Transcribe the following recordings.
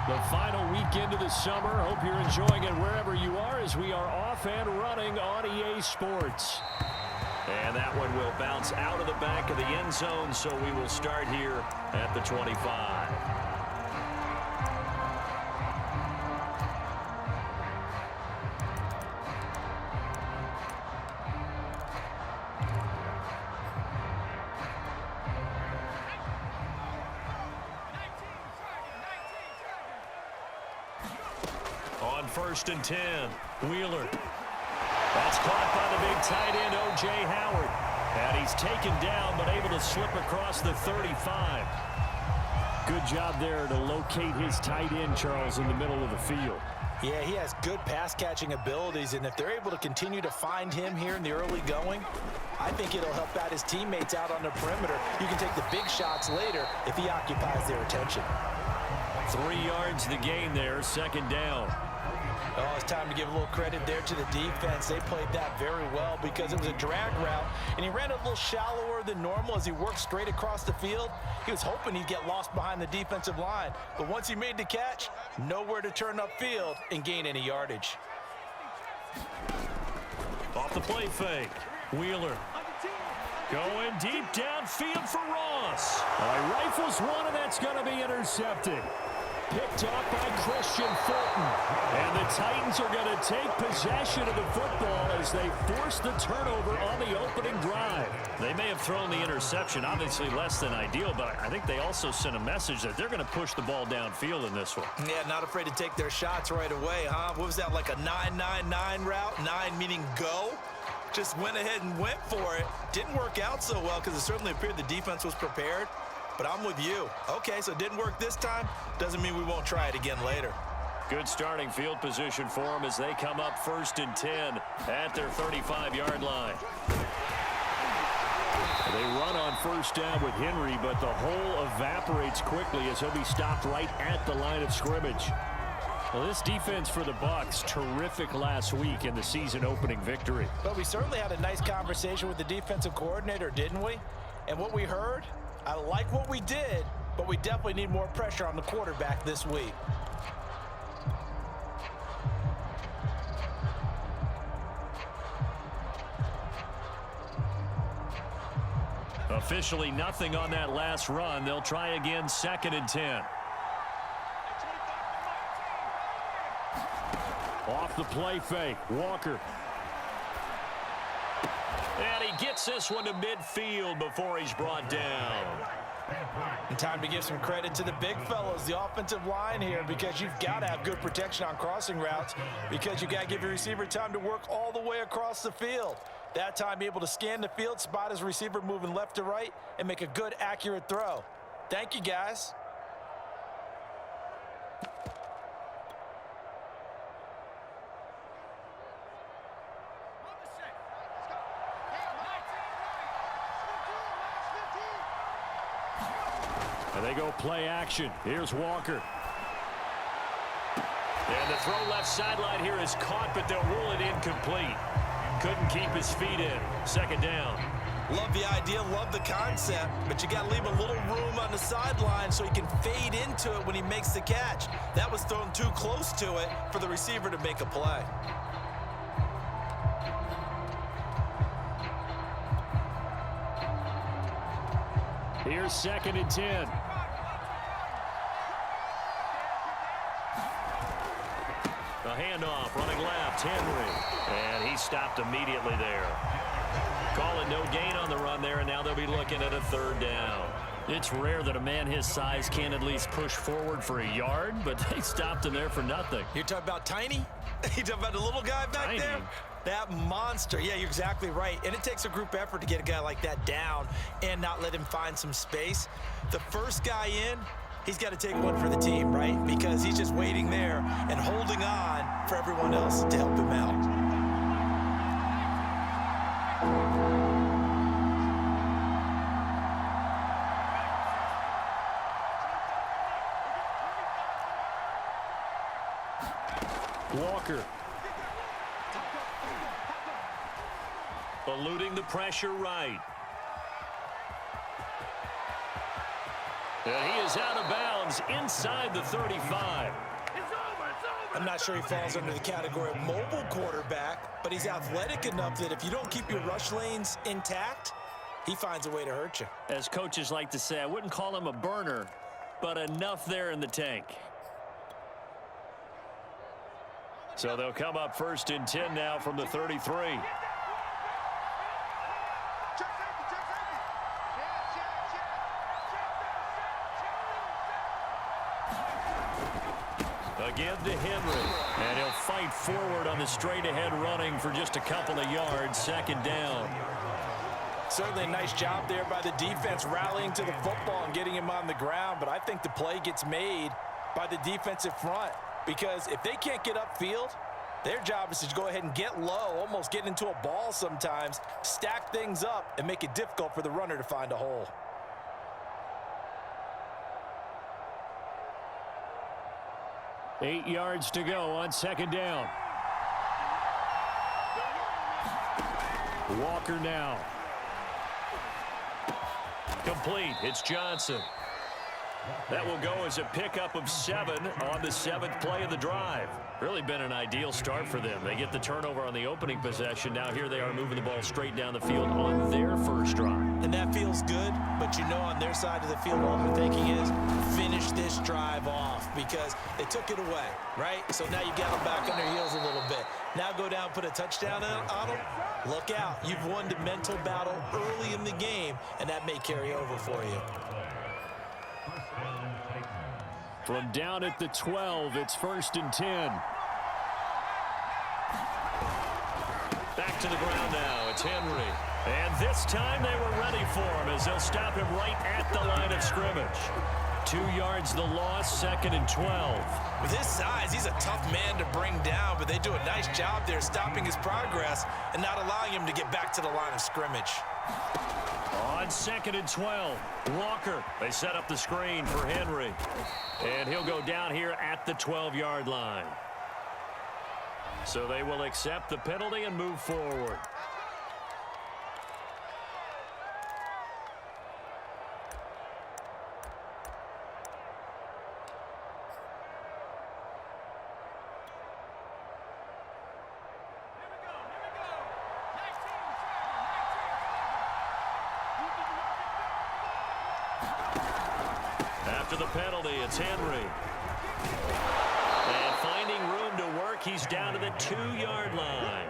The final weekend of the summer. Hope you're enjoying it wherever you are as we are off and running on EA Sports. And that one will bounce out of the back of the end zone, so we will start here at the 25. On 1st and 10, Wheeler. That's caught by the big tight end, O.J. Howard. And he's taken down, but able to slip across the 35. Good job there to locate his tight end, Charles, in the middle of the field. Yeah, he has good pass-catching abilities, and if they're able to continue to find him here in the early going, I think it'll help out his teammates out on the perimeter. You can take the big shots later if he occupies their attention. 3 yards the gain there, 2nd down. Oh, it's time to give a little credit there to the defense. They played that very well because it was a drag route, and he ran a little shallower than normal as he worked straight across the field. He was hoping he'd get lost behind the defensive line, but once he made the catch, nowhere to turn upfield and gain any yardage. Off the play fake, Wheeler. Going deep downfield for Ross. He rifles one, and that's going to be intercepted. Picked off by Christian Fulton. And the Titans are going to take possession of the football as they force the turnover on the opening drive. They may have thrown the interception, obviously less than ideal, but I think they also sent a message that they're going to push the ball downfield in this one. Yeah, not afraid to take their shots right away, huh? What was that, like a 9-9-9 route? 9 meaning go? Just went ahead and went for it. Didn't work out so well because it certainly appeared the defense was prepared. But I'm with you. Okay, so it didn't work this time. Doesn't mean we won't try it again later. Good starting field position for them as they come up 1st and 10 at their 35-yard line. They run on 1st down with Henry, but the hole evaporates quickly as he'll be stopped right at the line of scrimmage. Well, this defense for the Bucs, terrific last week in the season-opening victory. But we certainly had a nice conversation with the defensive coordinator, didn't we? And what we heard, I like what we did, but we definitely need more pressure on the quarterback this week. Officially nothing on that last run. They'll try again 2nd and 10. Off the play fake, Walker. And he gets this one to midfield before he's brought down. And time to give some credit to the big fellows, the offensive line here, because you've got to have good protection on crossing routes because you've got to give your receiver time to work all the way across the field. That time, be able to scan the field, spot his receiver moving left to right, and make a good, accurate throw. Thank you, guys. And they go play action. Here's Walker. And the throw left sideline here is caught, but they'll rule it incomplete. Couldn't keep his feet in. 2nd down. Love the idea, love the concept, but you got to leave a little room on the sideline so he can fade into it when he makes the catch. That was thrown too close to it for the receiver to make a play. Here's 2nd and 10. A handoff, running left, Henry. And he stopped immediately there. Calling no gain on the run there, and now they'll be looking at a 3rd down. It's rare that a man his size can at least push forward for a yard, but they stopped him there for nothing. You're talking about Tiny? You're talking about the little guy back Tiny. there? That monster. Yeah, you're exactly right. And it takes a group effort to get a guy like that down and not let him find some space. The first guy in, he's got to take one for the team, right? Because he's just waiting there and holding on for everyone else to help him out. Walker. Eluding the pressure right. And he is out of bounds downs inside the 35. I'm not sure he falls under the category of mobile quarterback, but he's athletic enough that if you don't keep your rush lanes intact, he finds a way to hurt you. As coaches like to say, I wouldn't call him a burner, but enough there in the tank. So they'll come up 1st and 10 now from the 33. Again to Henry, and he'll fight forward on the straight-ahead running for just a couple of yards. 2nd down. Certainly a nice job there by the defense rallying to the football and getting him on the ground, but I think the play gets made by the defensive front because if they can't get upfield, their job is to go ahead and get low, almost get into a ball sometimes, stack things up, and make it difficult for the runner to find a hole. Eight yards to go on 2nd down. Walker now. Complete. It's Johnson. That will go as a pickup of 7 on the 7th play of the drive. Really been an ideal start for them. They get the turnover on the opening possession. Now here they are moving the ball straight down the field on their first drive. And that feels good, but you know on their side of the field all they're thinking is finish this drive off because they took it away, right? So now you got them back on their heels a little bit. Now go down, put a touchdown on them. Look out. You've won the mental battle early in the game, and that may carry over for you. From down at the 12, it's 1st and 10. Back to the ground now. It's Henry. And this time they were ready for him as they'll stop him right at the line of scrimmage. 2 yards the loss, 2nd and 12. With his size, he's a tough man to bring down, but they do a nice job there stopping his progress and not allowing him to get back to the line of scrimmage. On 2nd and 12, Walker. They set up the screen for Henry. And he'll go down here at the 12-yard line. So they will accept the penalty and move forward. After the penalty, it's Henry. And finding room to work, he's down to the 2-yard line.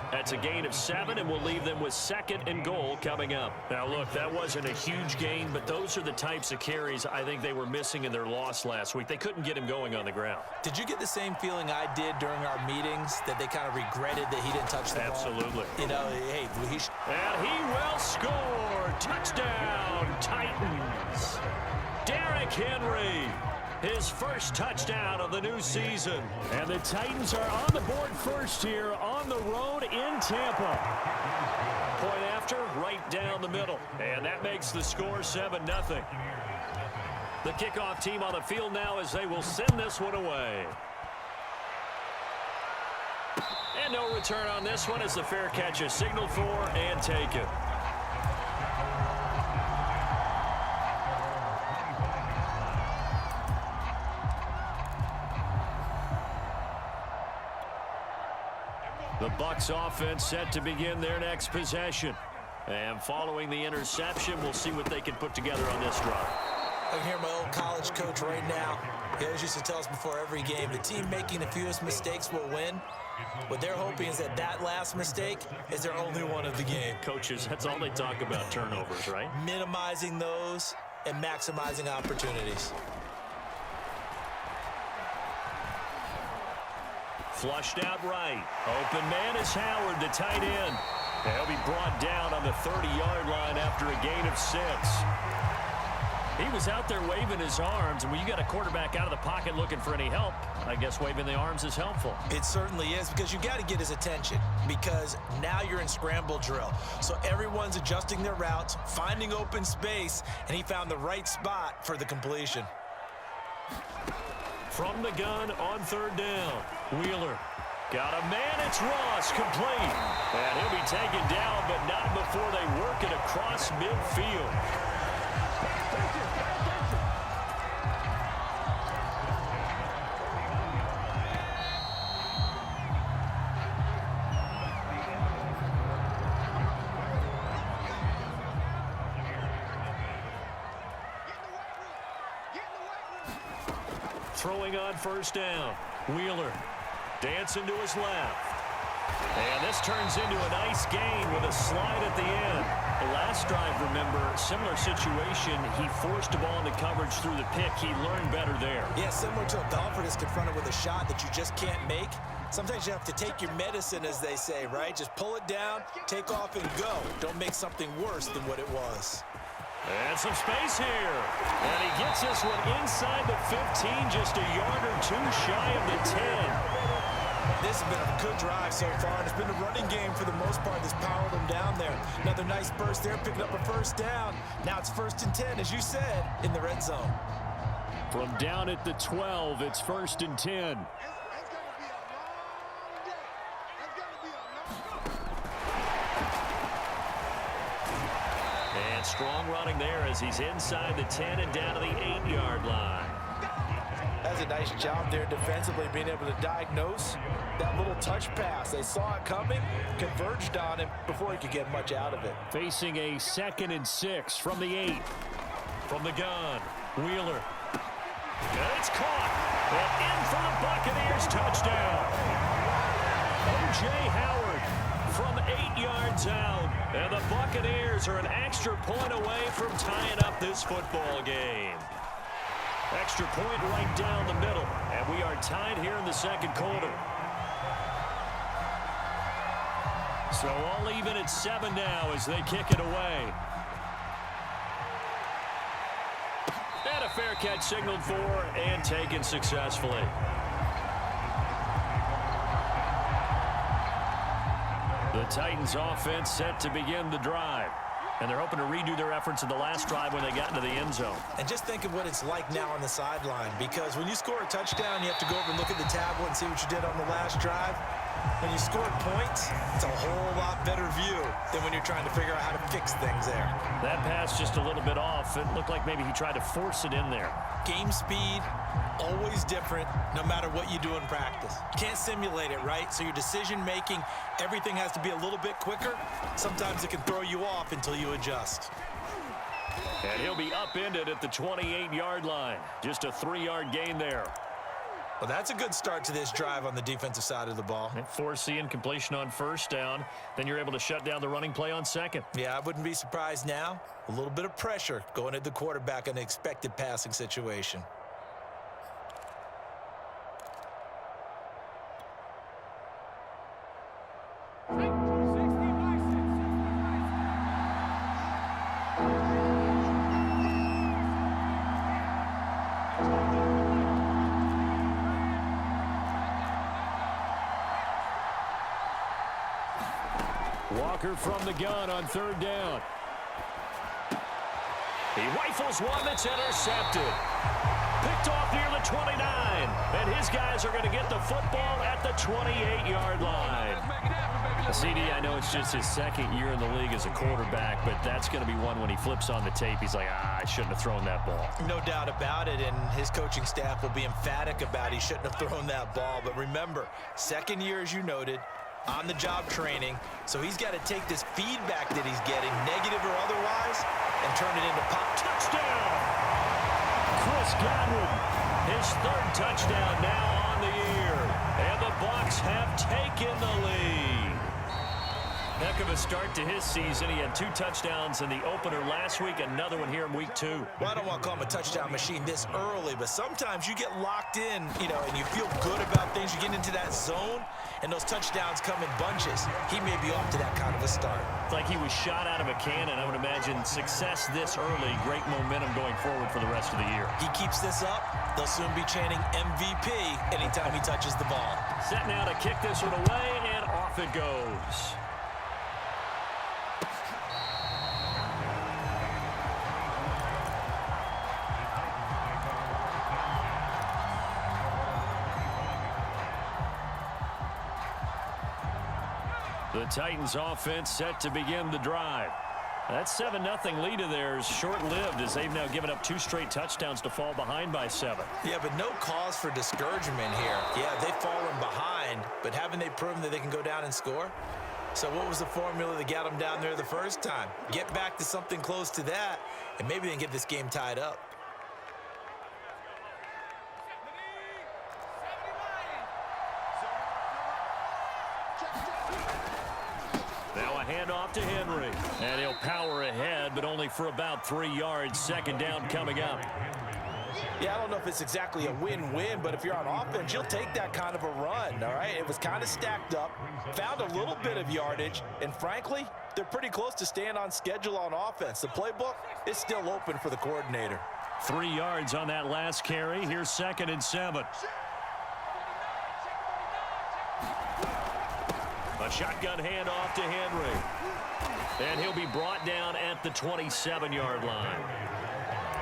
That's a gain of 7, and we'll leave them with 2nd and goal coming up. Now, look, that wasn't a huge gain, but those are the types of carries I think they were missing in their loss last week. They couldn't get him going on the ground. Did you get the same feeling I did during our meetings, that they kind of regretted that he didn't touch the ball? Absolutely. You know, hey, and he will score. Touchdown, Titans. Derrick Henry, his first touchdown of the new season. And the Titans are on the board first here on the road in Tampa. Point after, right down the middle. And that makes the score 7-0. The kickoff team on the field now as they will send this one away. And no return on this one as the fair catch is signaled for and taken. The Bucs offense set to begin their next possession. And following the interception, we'll see what they can put together on this drive. I can hear my old college coach right now. He always used to tell us before every game, the team making the fewest mistakes will win. What they're hoping is that that last mistake is their only one of the game. Coaches, that's all they talk about, turnovers, right? Minimizing those and maximizing opportunities. Flushed out right. Open man is Howard, the tight end. He'll be brought down on the 30-yard line after a gain of 6. He was out there waving his arms, and when you got a quarterback out of the pocket looking for any help, I guess waving the arms is helpful. It certainly is, because you got to get his attention, because now you're in scramble drill. So everyone's adjusting their routes, finding open space, and he found the right spot for the completion. From the gun on 3rd down, Wheeler. Got a man, it's Ross, complete. And he'll be taken down, but not before they work it across midfield. throwing on first down. Wheeler dancing to his left. And this turns into a nice gain with a slide at the end. The last drive, remember, similar situation. He forced the ball into coverage through the pick. He learned better there. Yeah, similar to a golfer that's confronted with a shot that you just can't make. Sometimes you have to take your medicine, as they say, right? Just pull it down, take off, and go. Don't make something worse than what it was. And some space here. And he gets this one inside the 15, just a yard or two shy of the 10. This has been a good drive so far, and it's been a running game for the most part that's powered them down there. Another nice burst there, picking up a first down. Now it's 1st and 10, as you said, in the red zone. From down at the 12, it's 1st and 10. And strong running there as he's inside the 10 and down to the 8-yard line. That's a nice job there defensively, being able to diagnose that little touch pass. They saw it coming, converged on him before he could get much out of it. Facing a 2nd and 6 from the 8. From the gun, Wheeler. And it's caught. And in for the Buccaneers touchdown. O.J. Howard from 8 yards out. And the Buccaneers are an extra point away from tying up this football game. Extra point right down the middle. And we are tied here in the 2nd quarter. So all even at 7 now as they kick it away. And a fair catch signaled for and taken successfully. The Titans offense set to begin the drive. And they're hoping to redo their efforts in the last drive when they got into the end zone. And just think of what it's like now on the sideline, because when you score a touchdown, you have to go over and look at the tablet and see what you did on the last drive. When you score points, it's a whole lot better view than when you're trying to figure out how to fix things there. That pass just a little bit off. It looked like maybe he tried to force it in there. Game speed, always different, no matter what you do in practice. You can't simulate it, right? So your decision-making, everything has to be a little bit quicker. Sometimes it can throw you off until you adjust. And he'll be upended at the 28-yard line. Just a 3-yard gain there. Well, that's a good start to this drive on the defensive side of the ball. Force the incompletion on first down. Then you're able to shut down the running play on second. Yeah, I wouldn't be surprised now. A little bit of pressure going at the quarterback in an expected passing situation. Walker from the gun on 3rd down. He rifles one that's intercepted. Picked off near the 29. And his guys are going to get the football at the 28-yard line. CD, I know it's just his 2nd year in the league as a quarterback, but that's going to be one when he flips on the tape. He's like, I shouldn't have thrown that ball. No doubt about it, and his coaching staff will be emphatic about he shouldn't have thrown that ball. But remember, 2nd year, as you noted, on-the-job training, so he's got to take this feedback that he's getting, negative or otherwise, and turn it into pop. Touchdown! Chris Godwin, his 3rd touchdown now on the year, and the Bucs have taken the lead. Heck of a start to his season. He had 2 touchdowns in the opener last week, another one here in week 2. Well, I don't want to call him a touchdown machine this early, but sometimes you get locked in, you know, and you feel good about things. You get into that zone, and those touchdowns come in bunches. He may be off to that kind of a start. It's like he was shot out of a cannon. I would imagine success this early, great momentum going forward for the rest of the year. He keeps this up, they'll soon be chanting MVP anytime he touches the ball. Set now to kick this one away, and off it goes. The Titans offense set to begin the drive. That 7-0 lead of theirs short-lived as they've now given up 2 straight touchdowns to fall behind by 7. Yeah, but no cause for discouragement here. Yeah, they've fallen behind, but haven't they proven that they can go down and score? So what was the formula that got them down there the first time? Get back to something close to that, and maybe they can get this game tied up. Now a handoff to Henry. And he'll power ahead, but only for about 3 yards. Second down coming up. Yeah, I don't know if it's exactly a win-win, but if you're on offense, you'll take that kind of a run, all right? It was kind of stacked up, found a little bit of yardage, and frankly, they're pretty close to staying on schedule on offense. The playbook is still open for the coordinator. 3 yards on that last carry. Here's 2nd and 7. A shotgun handoff to Henry. And he'll be brought down at the 27-yard line.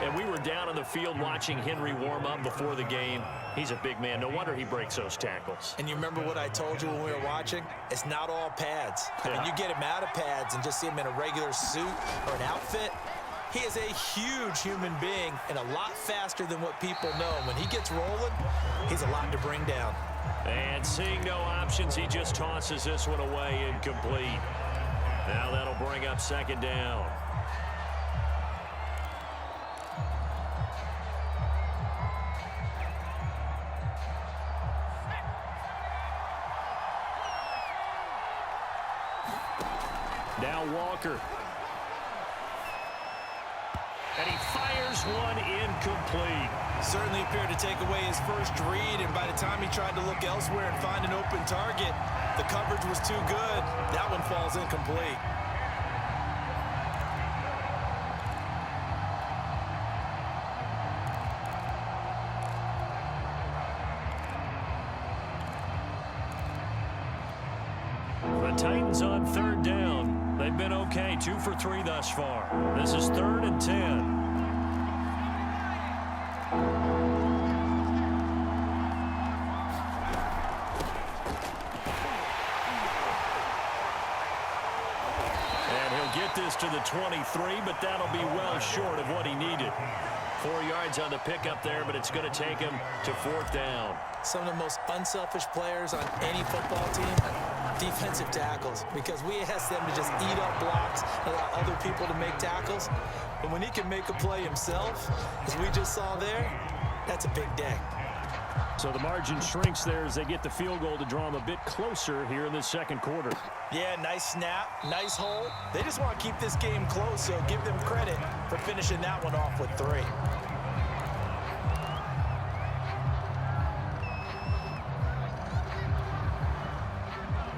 And we were down on the field watching Henry warm up before the game. He's a big man. No wonder he breaks those tackles. And you remember what I told you when we were watching? It's not all pads. I mean, you get him out of pads and just see him in a regular suit or an outfit. He is a huge human being and a lot faster than what people know. When he gets rolling, he's a lot to bring down. And seeing no options, he just tosses this one away incomplete. Now that'll bring up 2nd down. Now Walker. And he fires one incomplete. Certainly appeared to take away his first read, and by the time he tried to look elsewhere and find an open target, the coverage was too good. That one falls incomplete. The Titans on 3rd down. They've been okay, 2 for 3 thus far. This is 3rd and 10. Get this to the 23, but that'll be well short of what he needed. 4 yards on the pickup there, but it's going to take him to 4th down. Some of the most unselfish players on any football team, defensive tackles, because we ask them to just eat up blocks, allow other people to make tackles. But when he can make a play himself, as we just saw there, that's a big day. So the margin shrinks there as they get the field goal to draw them a bit closer here in the 2nd quarter. Yeah, nice snap, nice hold. They just want to keep this game close, so give them credit for finishing that one off with 3.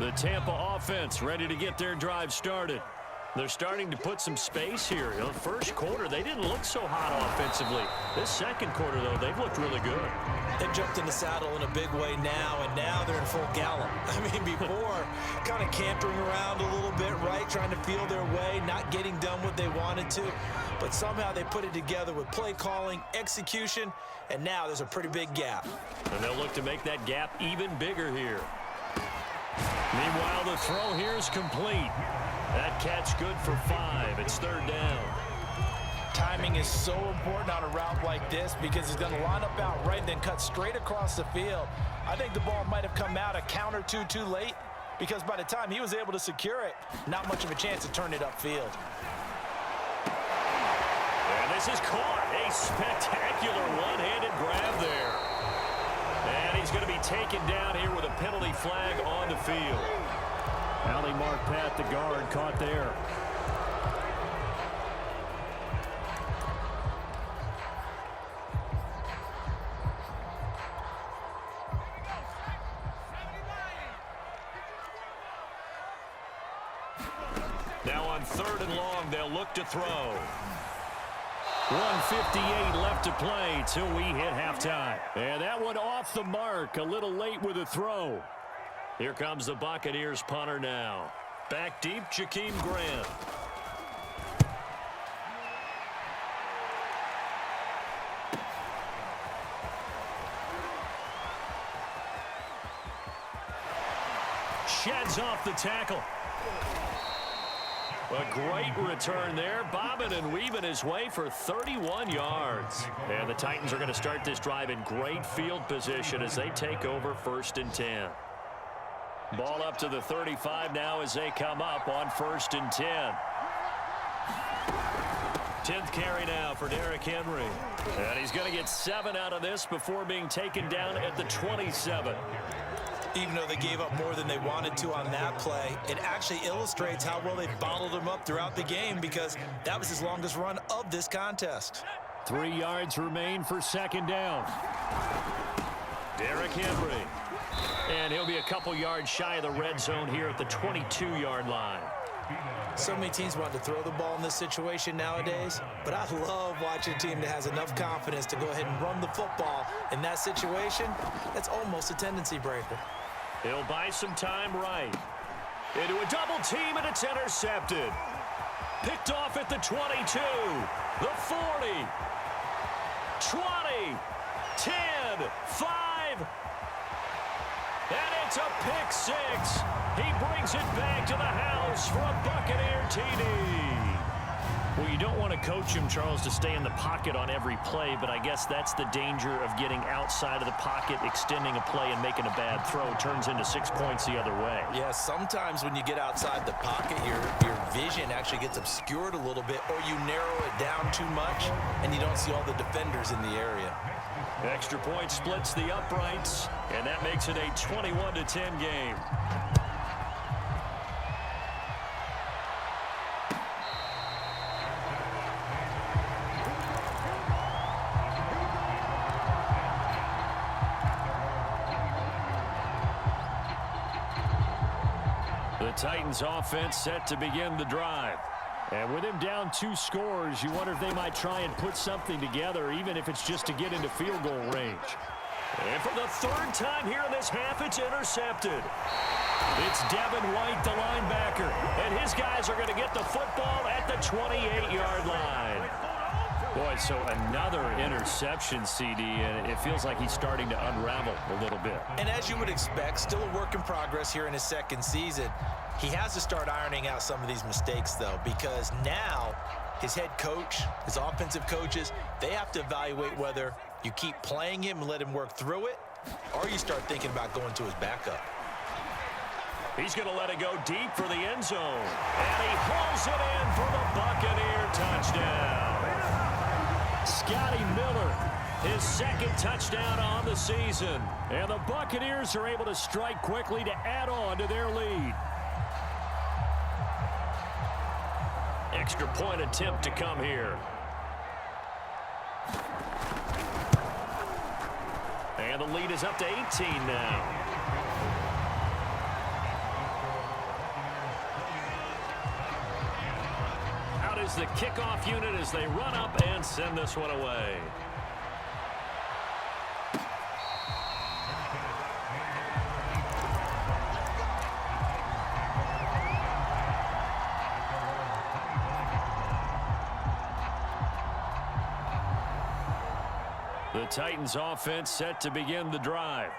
The Tampa offense ready to get their drive started. They're starting to put some space here. In the first quarter, they didn't look so hot offensively. This 2nd quarter, though, they've looked really good. They've jumped in the saddle in a big way now, and now they're in full gallop. I mean, before, kind of cantering around a little bit, right, trying to feel their way, not getting done what they wanted to. But somehow they put it together with play calling, execution, and now there's a pretty big gap. And they'll look to make that gap even bigger here. Meanwhile, the throw here is complete. That catch good for 5. It's 3rd down. Timing is so important on a route like this because he's going to line up out right, then cut straight across the field. I think the ball might have come out a count or two too late because by the time he was able to secure it, not much of a chance to turn it upfield. And this is caught. A spectacular one-handed grab there. And he's going to be taken down here with a penalty flag on the field. Ali Marpet, the guard, caught there. Now on 3rd and long, they'll look to throw. 1:58 left to play till we hit halftime. And that one off the mark, a little late with a throw. Here comes the Buccaneers punter now. Back deep, Jakeem Grant. Sheds off the tackle. A great return there, bobbing and weaving his way for 31 yards. And the Titans are going to start this drive in great field position as they take over 1st and 10. Ball up to the 35 now as they come up on 1st and 10. 10th carry now for Derrick Henry. And he's going to get 7 out of this before being taken down at the 27. Even though they gave up more than they wanted to on that play, it actually illustrates how well they bottled him up throughout the game because that was his longest run of this contest. 3 yards remain for second down. Derrick Henry. And he'll be a couple yards shy of the red zone here at the 22-yard line. So many teams want to throw the ball in this situation nowadays, but I love watching a team that has enough confidence to go ahead and run the football in that situation. That's almost a tendency breaker. He'll buy some time right. Into a double team, and it's intercepted. Picked off at the 22, the 40, 20, 10, 5. And it's a pick six. He brings it back to the house for a Buccaneer TD. Well, you don't want to coach him, Charles, to stay in the pocket on every play, but I guess that's the danger of getting outside of the pocket, extending a play, and making a bad throw. Turns into 6 points the other way. Yeah, sometimes when you get outside the pocket, your vision actually gets obscured a little bit, or you narrow it down too much, and you don't see all the defenders in the area. Extra point splits the uprights, and that makes it a 21-10 game. The Titans offense set to begin the drive. And with him down 2 scores, you wonder if they might try and put something together, even if it's just to get into field goal range. And for the 3rd time here in this half, it's intercepted. It's Devin White, the linebacker, and his guys are going to get the football at the 28-yard line. Boy, so another interception, CD, and it feels like he's starting to unravel a little bit. And as you would expect, still a work in progress here in his 2nd season. He has to start ironing out some of these mistakes, though, because now his head coach, his offensive coaches, they have to evaluate whether you keep playing him and let him work through it, or you start thinking about going to his backup. He's going to let it go deep for the end zone. And he hauls it in for the Buccaneer touchdown. Scotty Miller, his 2nd touchdown on the season. And the Buccaneers are able to strike quickly to add on to their lead. Extra point attempt to come here. And the lead is up to 18 now. Out is the kickoff unit as they run up and send this one away. The Titans offense set to begin the drive.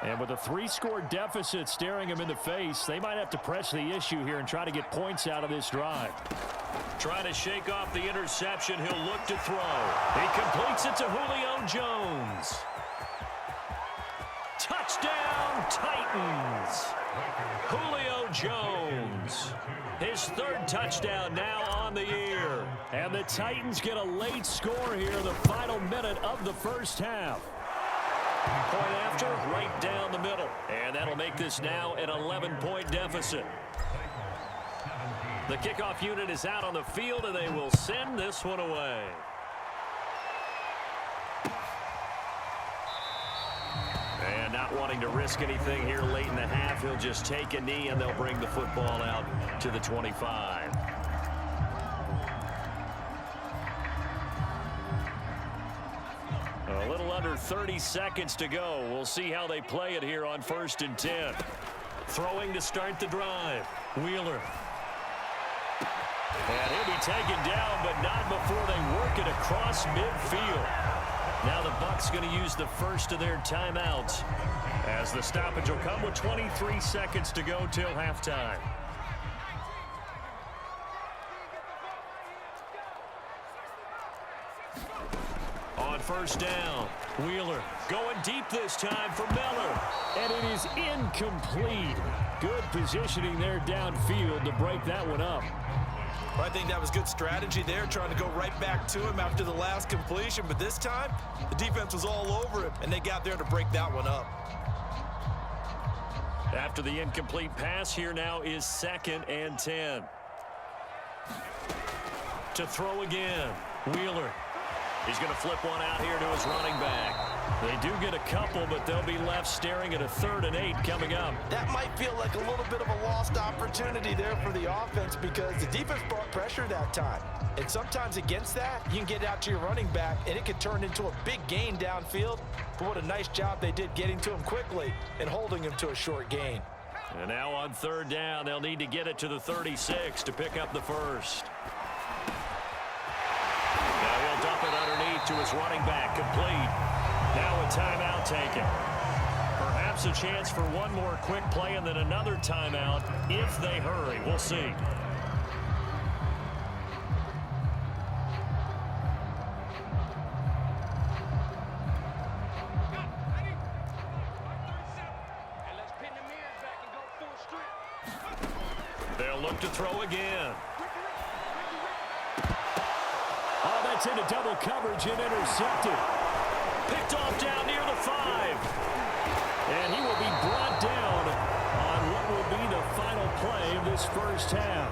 And with a 3-score deficit staring them in the face, they might have to press the issue here and try to get points out of this drive. Trying to shake off the interception, he'll look to throw. He completes it to Julio Jones. Touchdown, Titans. Julio Jones. His 3rd touchdown now on the year. And the Titans get a late score here in the final minute of the 1st half. Point after, right down the middle. And that'll make this now an 11-point deficit. The kickoff unit is out on the field, and they will send this one away. And not wanting to risk anything here late in the half, he'll just take a knee, and they'll bring the football out to the 25. A little under 30 seconds to go. We'll see how they play it here on 1st and 10. Throwing to start the drive. Wheeler. And he'll be taken down, but not before they work it across midfield. Now the Bucs going to use the first of their timeouts, as the stoppage will come with 23 seconds to go till halftime. On 1st down, Wheeler going deep this time for Miller. And it is incomplete. Good positioning there downfield to break that one up. I think that was good strategy there, trying to go right back to him after the last completion. But this time, the defense was all over him, and they got there to break that one up. After the incomplete pass, here now is 2nd and 10. To throw again, Wheeler. He's going to flip one out here to his running back. They do get a couple, but they'll be left staring at a 3rd and 8 coming up. That might feel like a little bit of a lost opportunity there for the offense because the defense brought pressure that time. And sometimes against that, you can get out to your running back, and it can turn into a big gain downfield. But what a nice job they did getting to him quickly and holding him to a short gain. And now on 3rd down, they'll need to get it to the 36 to pick up the first. Now he'll dump it underneath to his running back, complete. Now a timeout taken. Perhaps a chance for one more quick play and then another timeout if they hurry. We'll see. They'll look to throw again. Oh, that's into double coverage and intercepted. Picked off down near the 5. And he will be brought down on what will be the final play of this first half.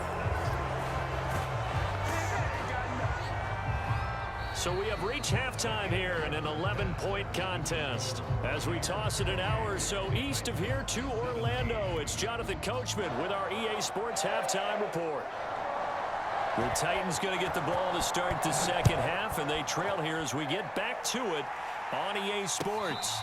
So we have reached halftime here in an 11-point contest. As we toss it an hour or so east of here to Orlando, it's Jonathan Coachman with our EA Sports Halftime Report. The Titans going to get the ball to start the second half, and they trail here as we get back to it on EA Sports.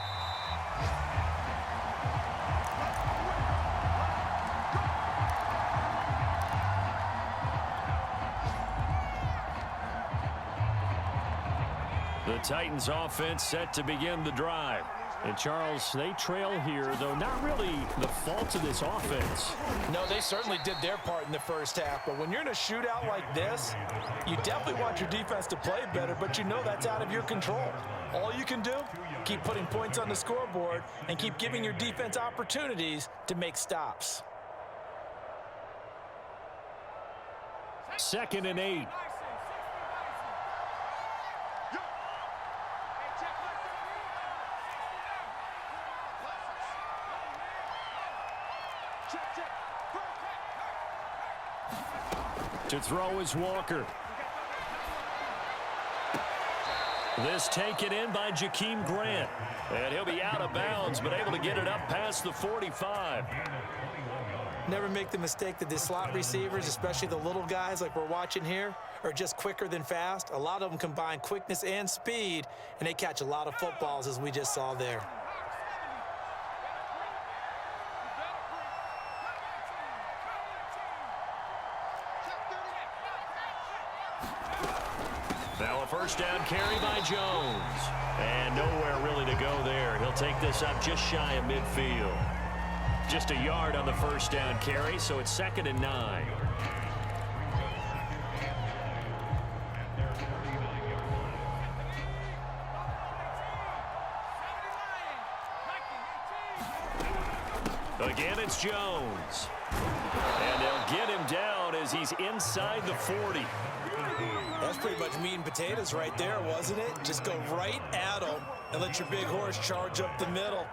The Titans offense set to begin the drive. And Charles, they trail here, though not really the fault of this offense. No, they certainly did their part in the first half. But when you're in a shootout like this, you definitely want your defense to play better, but you know that's out of your control. All you can do, keep putting points on the scoreboard and keep giving your defense opportunities to make stops. 2nd and 8. To throw is Walker. This taken in by Jakeem Grant. And he'll be out of bounds, but able to get it up past the 45. Never make the mistake that the slot receivers, especially the little guys like we're watching here, are just quicker than fast. A lot of them combine quickness and speed, and they catch a lot of footballs, as we just saw there. Now a first down carry by Jones. And nowhere really to go there. He'll take this up just shy of midfield. Just a yard on the first down carry, so it's 2nd and 9. Again, it's Jones. And they'll get him down as he's inside the 40. That's pretty much meat and potatoes right there, wasn't it? Just go right at him and let your big horse charge up the middle.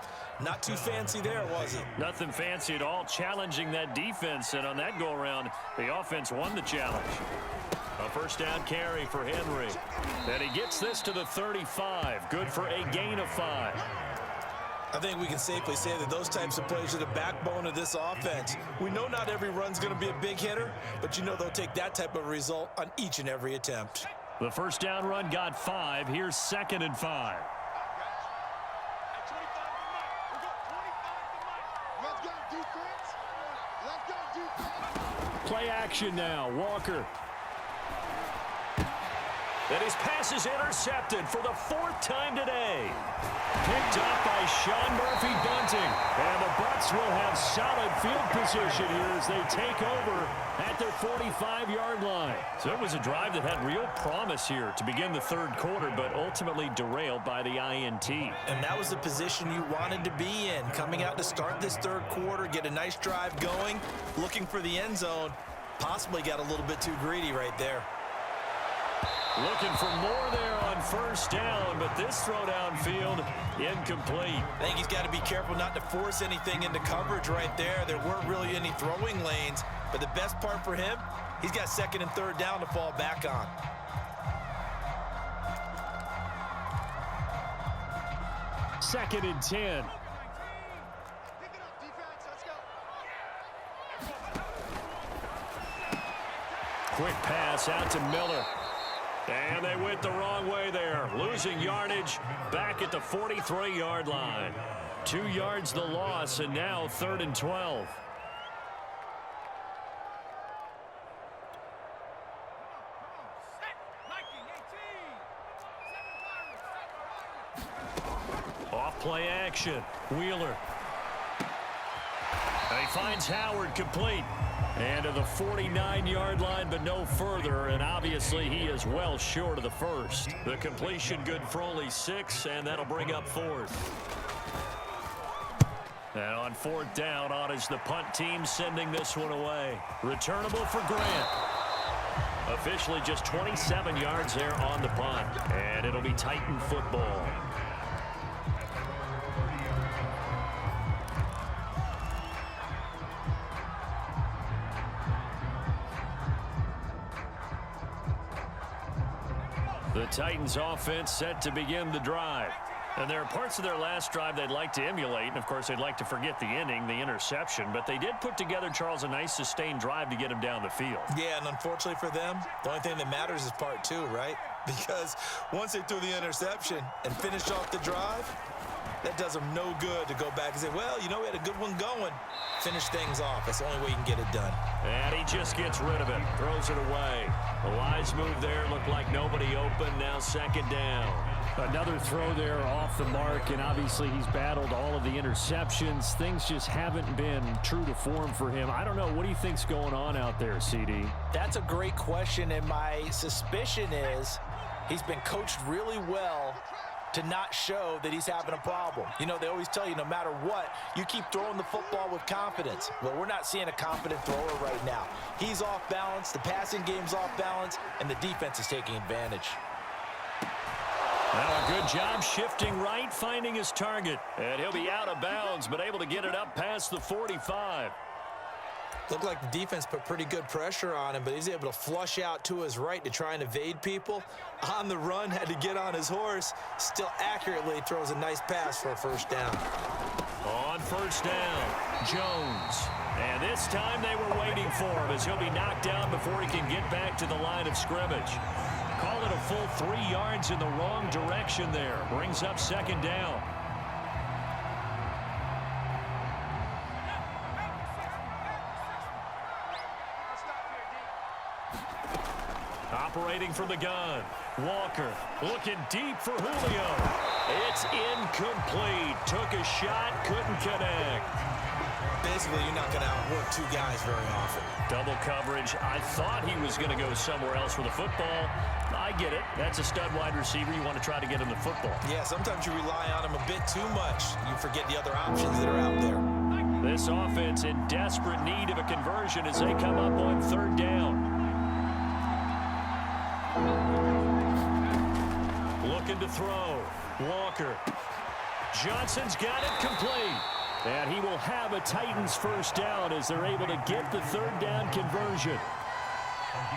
Not too fancy there, was it? Nothing fancy at all, challenging that defense. And on that go-around, the offense won the challenge. A first down carry for Henry. And he gets this to the 35. Good for a gain of 5. I think we can safely say that those types of plays are the backbone of this offense. We know not every run's going to be a big hitter, but you know they'll take that type of result on each and every attempt. The first down run got 5. Here's 2nd and 5. Play action now. Walker. And his pass is intercepted for the 4th time today. Picked up by Sean Murphy-Bunting. And the Bucs will have solid field position here as they take over at their 45-yard line. So it was a drive that had real promise here to begin the 3rd quarter, but ultimately derailed by the INT. And that was the position you wanted to be in. Coming out to start this 3rd quarter, get a nice drive going, looking for the end zone. Possibly got a little bit too greedy right there. Looking for more there on first down, but this throw downfield incomplete. I think he's got to be careful not to force anything into coverage right there. There weren't really any throwing lanes, but the best part for him, he's got second and third down to fall back on. Second and 10. Quick pass out to Miller. And they went the wrong way there. Losing yardage back at the 43-yard line. 2 yards the loss, and now 3rd and 12. Off play action. Wheeler. And he finds Howard complete. And to the 49-yard line, but no further. And obviously, he is well short of the first. The completion good for only 6, and that'll bring up 4th. And on 4th down, on is the punt team sending this one away. Returnable for Grant. Officially just 27 yards there on the punt. And it'll be Titan football. The Titans offense set to begin the drive. And there are parts of their last drive they'd like to emulate. And, of course, they'd like to forget the inning, the interception. But they did put together, Charles, a nice sustained drive to get him down the field. Yeah, and unfortunately for them, the only thing that matters is part 2, right? Because once they threw the interception and finished off the drive, that does them no good to go back and say, well, you know, we had a good one going. Finish things off. That's the only way you can get it done. And he just gets rid of it. Throws it away. The wise move there. Looked like nobody open. Now 2nd down. Another throw there off the mark, and obviously he's battled all of the interceptions. Things just haven't been true to form for him. I don't know. What do you think's going on out there, CD? That's a great question, and my suspicion is he's been coached really well to not show that he's having a problem. You know, they always tell you no matter what, you keep throwing the football with confidence. Well, we're not seeing a confident thrower right now. He's off balance, the passing game's off balance, and the defense is taking advantage. Well, a good job shifting right, finding his target. And he'll be out of bounds, but able to get it up past the 45. Looked like the defense put pretty good pressure on him, but he's able to flush out to his right to try and evade people. On the run, had to get on his horse. Still accurately throws a nice pass for a 1st down. On 1st down, Jones. And this time they were waiting for him as he'll be knocked down before he can get back to the line of scrimmage. Call it a full 3 yards in the wrong direction there. Brings up 2nd down. Operating from the gun. Walker looking deep for Julio. It's incomplete. Took a shot, couldn't connect. Basically, you're not going to outwork 2 guys very often. Double coverage. I thought he was going to go somewhere else with the football. I get it. That's a stud wide receiver. You want to try to get him the football. Yeah, sometimes you rely on him a bit too much. You forget the other options that are out there. This offense in desperate need of a conversion as they come up on 3rd down. Looking to throw. Walker. Johnson's got it complete. And he will have a Titans 1st down as they're able to get the 3rd down conversion.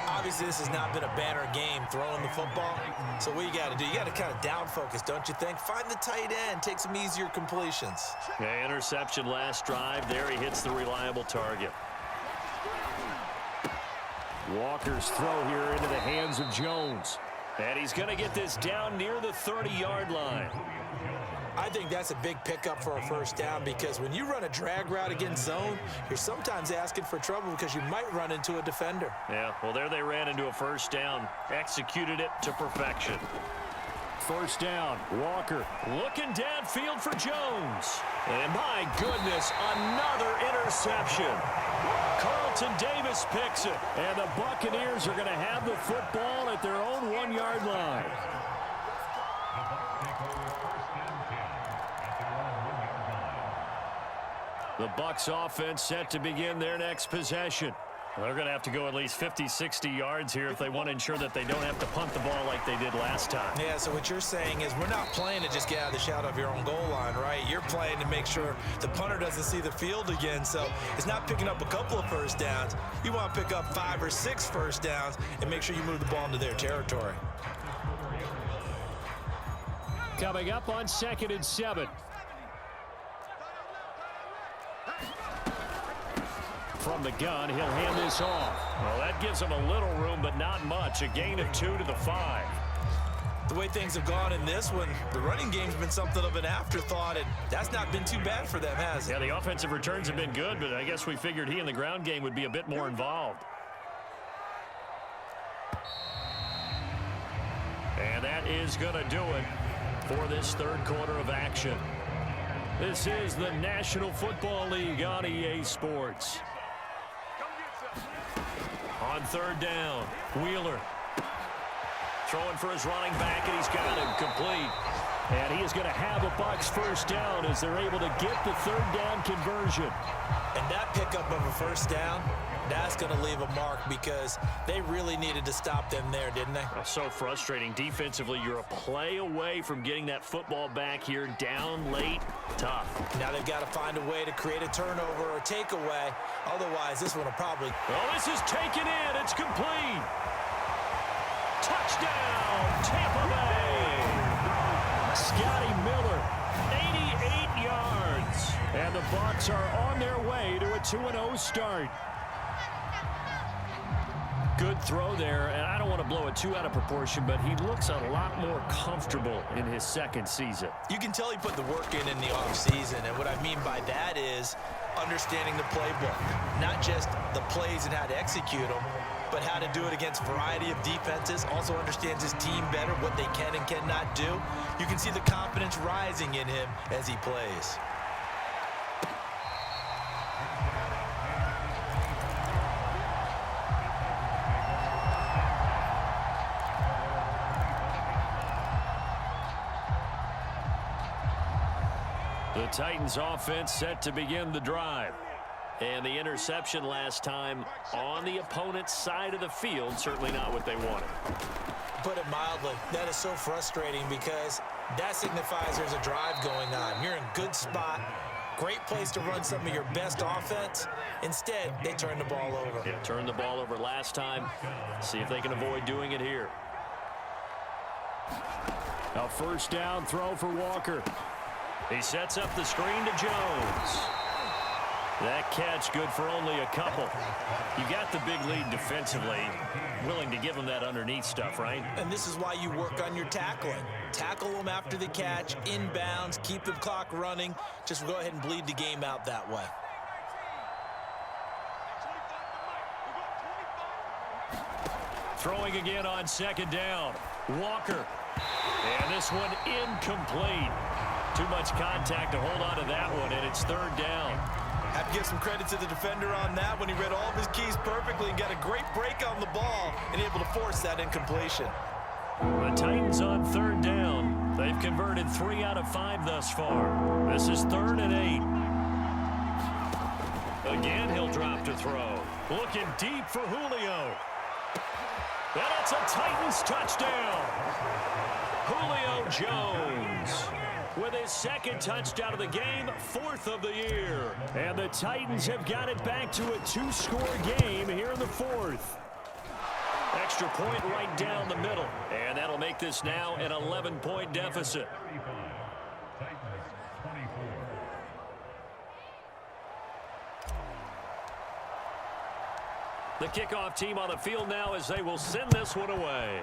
Obviously, this has not been a banner game throwing the football. So what you got to do, you got to kind of down focus, don't you think? Find the tight end, take some easier completions. Yeah, interception last drive. There he hits the reliable target. Walker's throw here into the hands of Jones. And he's going to get this down near the 30-yard line. I think that's a big pickup for a 1st down because when you run a drag route against zone, you're sometimes asking for trouble because you might run into a defender. Yeah, well, there they ran into a 1st down. Executed it to perfection. 1st down, Walker looking downfield for Jones. And my goodness, another interception. Carlton Davis picks it. And the Buccaneers are going to have the football at their own 1-yard line. The Bucs offense set to begin their next possession. They're going to have to go at least 50, 60 yards here if they want to ensure that they don't have to punt the ball like they did last time. Yeah, so what you're saying is we're not playing to just get out of the shadow of your own goal line, right? You're playing to make sure the punter doesn't see the field again. So it's not picking up a couple of first downs. You want to pick up 5 or 6 first downs and make sure you move the ball into their territory. Coming up on 2nd and 7. From the gun, he'll hand this off. Well, that gives him a little room, but not much. A gain of 2 to the 5. The way things have gone in this one, the running game's been something of an afterthought, and that's not been too bad for them, has it? Yeah, the offensive returns have been good, but I guess we figured he in the ground game would be a bit more involved. And that is going to do it for this third quarter of action. This is the National Football League on EA Sports. On 3rd down, Wheeler throwing for his running back, and he's got him complete. And he is going to have a Bucs first down as they're able to get the 3rd down conversion. And that pickup of a first down, that's going to leave a mark because they really needed to stop them there, didn't they? Oh, so frustrating. Defensively, you're a play away from getting that football back here down late. Tough. Now they've got to find a way to create a turnover or takeaway. Otherwise, this one will probably... Oh, this is taken in. It's complete. Touchdown, Tampa Bay. Scotty Miller, 88 yards. And the Bucs are on their way to a 2-0 start. Good throw there, and I don't want to blow it too out of proportion, but he looks a lot more comfortable in his 2nd season. You can tell he put the work in the offseason, and what I mean by that is understanding the playbook. Not just the plays and how to execute them, but how to do it against a variety of defenses. Also understands his team better, what they can and cannot do. You can see the confidence rising in him as he plays. The Titans offense set to begin the drive. And the interception last time on the opponent's side of the field, certainly not what they wanted. Put it mildly, that is so frustrating because that signifies there's a drive going on. You're in a good spot, great place to run some of your best offense. Instead, they turn the ball over. Yeah, turned the ball over last time. See if they can avoid doing it here. A first down throw for Walker. He sets up the screen to Jones. That catch good for only a couple. You got the big lead defensively. Willing to give him that underneath stuff, right? And this is why you work on your tackling. Tackle them after the catch, inbounds, keep the clock running. Just go ahead and bleed the game out that way. Throwing again on 2nd down. Walker. And this one incomplete. Too much contact to hold on to that one, and it's 3rd down. Have to give some credit to the defender on that when he read all of his keys perfectly and got a great break on the ball and able to force that incompletion. The Titans on 3rd down. They've converted 3 out of 5 thus far. This is 3rd and 8. Again, he'll drop to throw. Looking deep for Julio. And it's a Titans touchdown. Julio Jones with his 2nd touchdown of the game, 4th of the year. And the Titans have got it back to a 2-score game here in the 4th. Extra point right down the middle. And that'll make this now an 11-point deficit. The kickoff team on the field now as they will send this one away.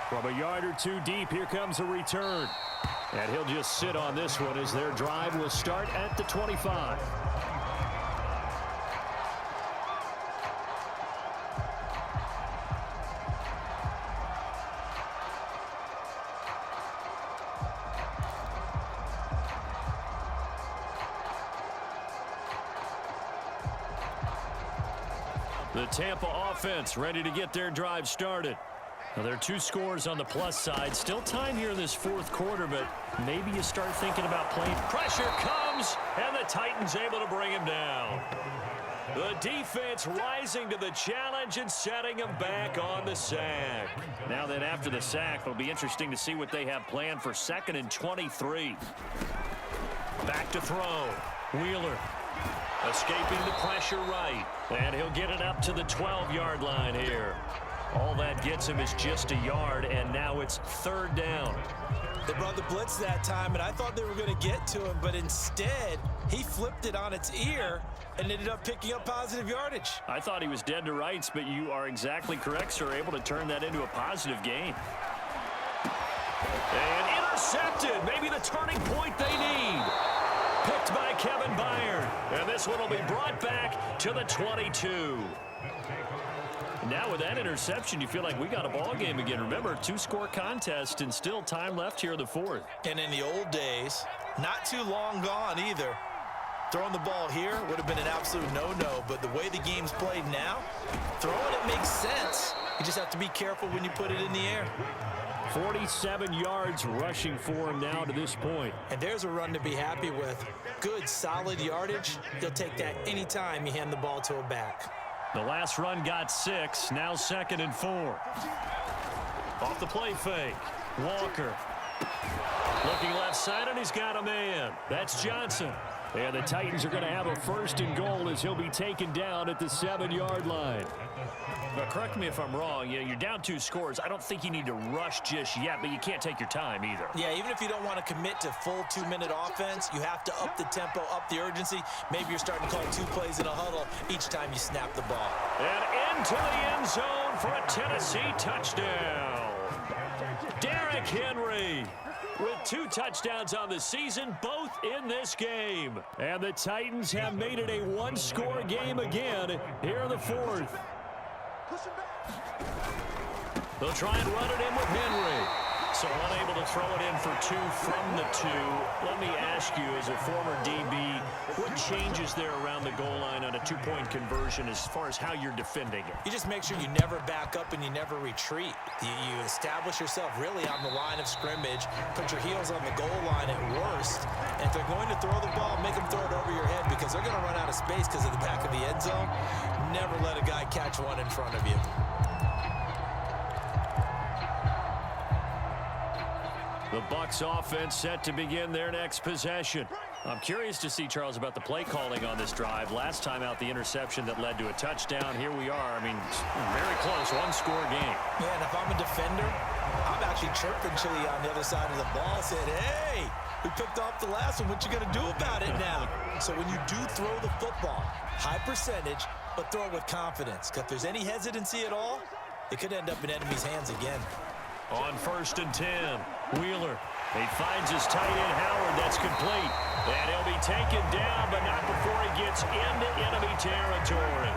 From a yard or two deep, here comes a return. And he'll just sit on this one as their drive will start at the 25. The Tampa offense ready to get their drive started. Well, there are 2 scores on the plus side. Still time here in this fourth quarter, but maybe you start thinking about playing. Pressure comes, and the Titans able to bring him down. The defense rising to the challenge and setting him back on the sack. Now then, after the sack, it'll be interesting to see what they have planned for 2nd and 23. Back to throw. Wheeler escaping the pressure right. And he'll get it up to the 12-yard line here. All that gets him is just a yard, and now it's 3rd down. They brought the blitz that time, and I thought they were going to get to him, but instead, he flipped it on its ear and ended up picking up positive yardage. I thought he was dead to rights, but you are exactly correct, sir, able to turn that into a positive gain. And intercepted, maybe the turning point they need. Picked by Kevin Byard, and this one will be brought back to the 22. Now with that interception, you feel like we got a ball game again. Remember, 2-score contest and still time left here in the 4th. And in the old days, not too long gone either. Throwing the ball here would have been an absolute no-no, but the way the game's played now, throwing it makes sense. You just have to be careful when you put it in the air. 47 yards rushing for him now to this point. And there's a run to be happy with. Good, solid yardage. He'll take that anytime you hand the ball to a back. The last run got 6, now 2nd and 4. Off the play fake. Walker. Looking left side, and he's got a man. That's Johnson. And the Titans are going to have a 1st and goal as he'll be taken down at the 7-yard line. Now, correct me if I'm wrong. You're down 2 scores. I don't think you need to rush just yet, but you can't take your time either. Yeah, even if you don't want to commit to full 2-minute offense, you have to up the tempo, up the urgency. Maybe you're starting to call 2 plays in a huddle each time you snap the ball. And into the end zone for a Tennessee touchdown. Derrick Henry with 2 touchdowns on the season, both in this game. And the Titans have made it a 1-score game again here in the 4th. They'll try and run it in with Henry. So unable to throw it in for 2 from the 2. Let me ask you, as a former DB, what changes there around the goal line on a 2-point conversion as far as how you're defending it? You just make sure you never back up and you never retreat. You establish yourself really on the line of scrimmage, put your heels on the goal line at worst, and if they're going to throw the ball, make them throw it over your head because they're going to run out of space because of the back of the end zone. Never let a guy catch one in front of you. The Bucs offense set to begin their next possession. I'm curious to see, Charles, about the play calling on this drive. Last time out, the interception that led to a touchdown. Here we are. I mean, very close, 1-score game. Yeah, and if I'm a defender, I'm actually chirping Chili on the other side of the ball, saying, hey, we picked off the last one. What you going to do about it now? So when you do throw the football, high percentage, but throw it with confidence. If there's any hesitancy at all, it could end up in enemy's hands again. On 1st and 10, Wheeler. He finds his tight end, Howard. That's complete. And he'll be taken down, but not before he gets into enemy territory.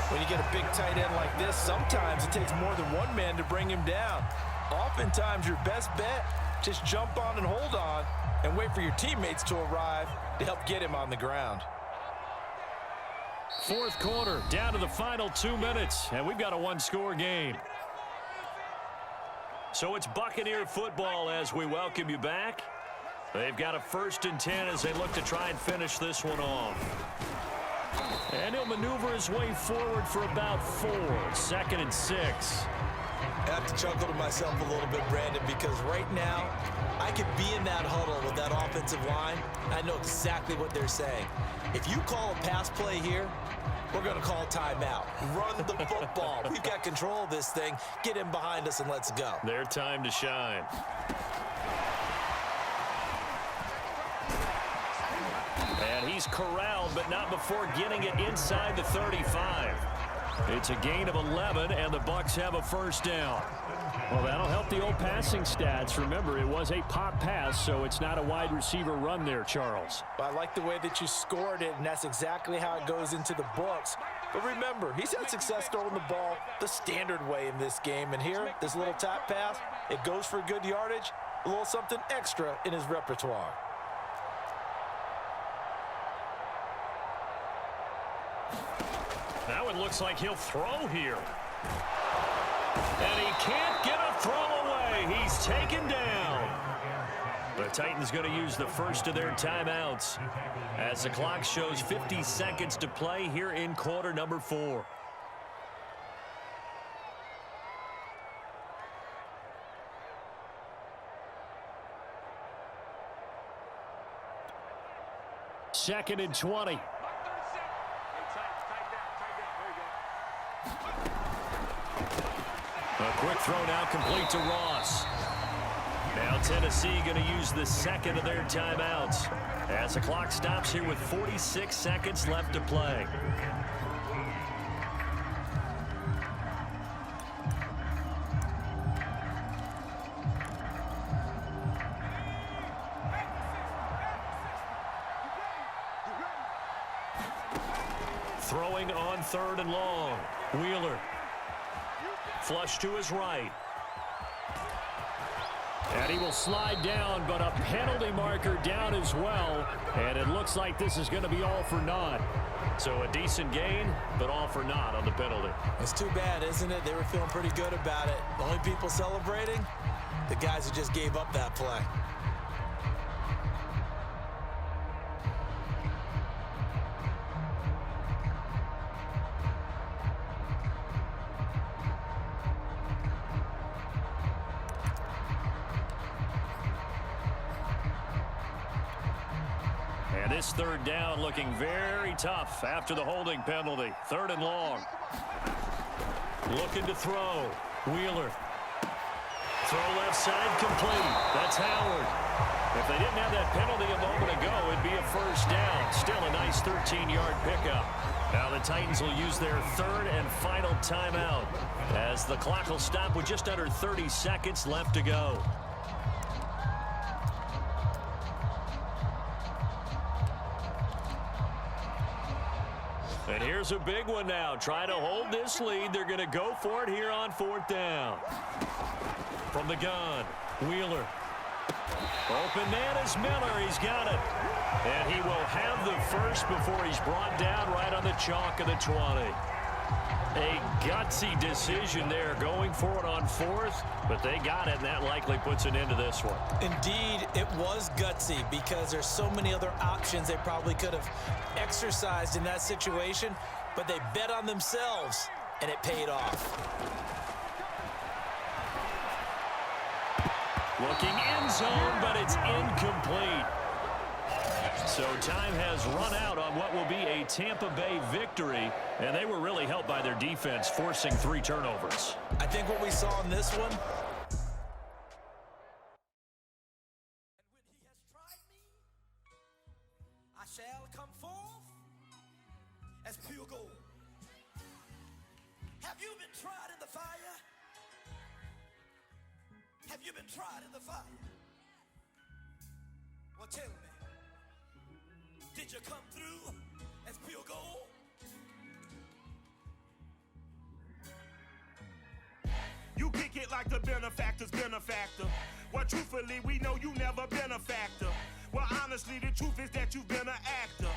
When you get a big tight end like this, sometimes it takes more than one man to bring him down. Oftentimes, your best bet, just jump on and hold on and wait for your teammates to arrive to help get him on the ground. 4th quarter, down to the final 2 minutes, and we've got a 1-score game. So it's Buccaneer football as we welcome you back. They've got a 1st and 10 as they look to try and finish this one off. And he'll maneuver his way forward for about 4. 2nd and 6. I have to chuckle to myself a little bit, Brandon, because right now I could be in that huddle with that offensive line. I know exactly what they're saying. If you call a pass play here, we're going to call timeout. Run the football. We've got control of this thing. Get him behind us and let's go. Their time to shine. And he's corralled, but not before getting it inside the 35. It's a gain of 11, and the Bucs have a 1st down. Well, that'll help the old passing stats. Remember, it was a pop pass, so it's not a wide receiver run there, Charles. I like the way that you scored it, and that's exactly how it goes into the books. But remember, he's had success throwing the ball the standard way in this game. And here, this little tap pass, it goes for good yardage, a little something extra in his repertoire. Now it looks like he'll throw here. And he can't get a throw away. He's taken down. The Titans going to use the first of their timeouts as the clock shows 50 seconds to play here in quarter number 4. Second and 20. A quick throw now complete to Ross. Now Tennessee going to use the second of their timeouts as the clock stops here with 46 seconds left to play. Throwing on 3rd and long. Wheeler. Flush to his right. And he will slide down, but a penalty marker down as well. And it looks like this is going to be all for naught. So a decent gain, but all for naught on the penalty. It's too bad, isn't it? They were feeling pretty good about it. The only people celebrating, the guys who just gave up that play. And this 3rd down looking very tough after the holding penalty. 3rd and long. Looking to throw. Wheeler. Throw left side complete. That's Howard. If they didn't have that penalty a moment ago, it'd be a first down. Still a nice 13-yard pickup. Now the Titans will use their 3rd and final timeout as the clock will stop with just under 30 seconds left to go. And here's a big one now. Trying to hold this lead. They're going to go for it here on 4th down. From the gun, Wheeler. Open man is Miller. He's got it. And he will have the first before he's brought down right on the chalk of the 20. A gutsy decision there going for it on 4th, but they got it, and that likely puts an end to this one. Indeed, it was gutsy because there's so many other options they probably could have exercised in that situation, but they bet on themselves, and it paid off. Looking end zone, but it's incomplete. So time has run out on what will be a Tampa Bay victory, and they were really helped by their defense, forcing 3 turnovers. I think what we saw in this one, I shall come forth as pure gold. Have you been tried in the fire? Have you been tried in the fire? Well, tell me, did you come through as pure gold? You kick it like the benefactor's benefactor. Well, truthfully, we know you never been a factor. Well, honestly, the truth is that you've been an actor.